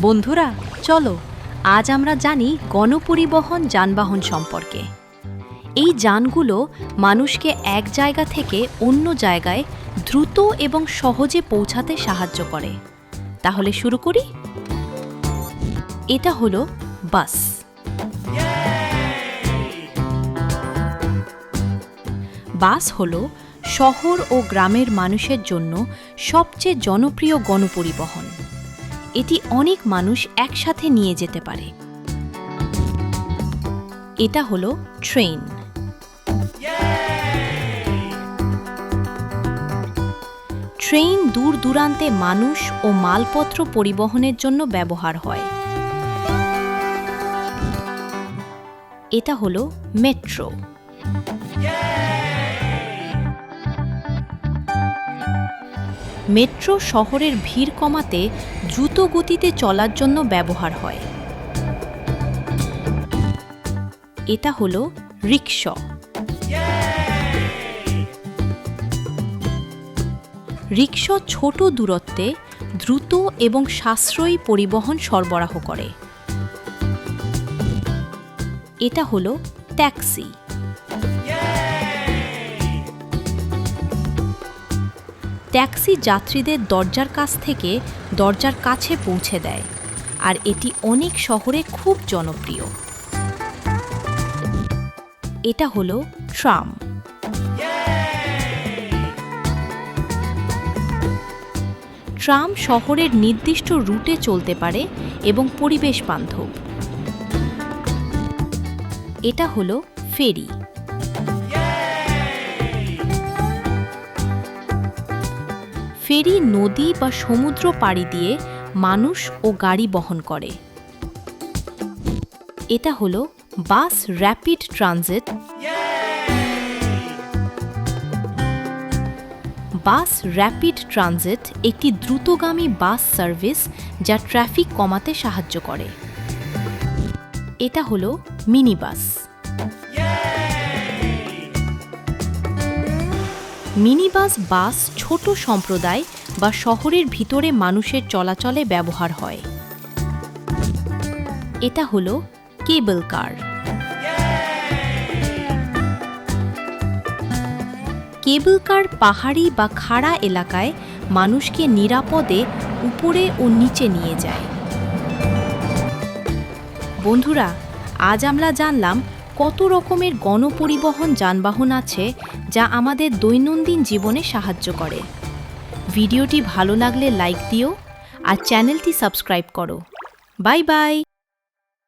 বন্ধুরা চলো আজ আমরা জানি গণপরিবহন যানবাহন সম্পর্কে। এই যানগুলো মানুষকে এক জায়গা থেকে অন্য জায়গায় দ্রুত এবং সহজে পৌঁছাতে সাহায্য করে। তাহলে শুরু করি। এটা হলো বাস। বাস হলো শহর ও গ্রামের মানুষের জন্য সবচেয়ে জনপ্রিয় গণপরিবহন। এটি অনেক মানুষ একসাথে নিয়ে যেতে পারে। এটা হলো ট্রেন। ট্রেন দূর দূরান্তে মানুষ ও মালপত্র পরিবহনের জন্য ব্যবহার হয়। এটা হলো মেট্রো। মেট্রো শহরের ভিড় কমাতে দ্রুত গতিতে চলার জন্য ব্যবহার হয়। এটা হলো রিক্সা। রিক্সা ছোট দূরত্বে দ্রুত এবং সাশ্রয়ী পরিবহন সরবরাহ করে। এটা হলো ট্যাক্সি। ট্যাক্সি যাত্রীদের দরজার কাছ থেকে দরজার কাছে পৌঁছে দেয়, আর এটি অনেক শহরে খুব জনপ্রিয়। এটা হলো ট্রাম। ট্রাম শহরের নির্দিষ্ট রুটে চলতে পারে এবং পরিবেশ বান্ধব। এটা হলো ফেরি। ফেরি নদী বা সমুদ্র পাড়ি দিয়ে মানুষ ও গাড়ি বহন করে। এটা হলো বাস র্যাপিড ট্রানজিট। বাস র্যাপিড ট্রানজিট একটি দ্রুতগামী বাস সার্ভিস যা ট্রাফিক কমাতে সাহায্য করে। এটা হলো মিনি বাস। মিনি বাস ছোট সম্প্রদায় বা শহরের ভিতরে মানুষের চলাচলে ব্যবহার হয়। এটা হলো কেবল কার। কেবল কার পাহাড়ি বা খাড়া এলাকায় মানুষকে নিরাপদে উপরে ও নিচে নিয়ে যায়। বন্ধুরা, আজ আমরা জানলাম কত রকমের গণপরিবহন যানবাহন আছে যা আমাদের দৈনন্দিন জীবনে সাহায্য করে। ভিডিওটি ভালো লাগলে লাইক দিও আর চ্যানেলটি সাবস্ক্রাইব করো। Bye bye.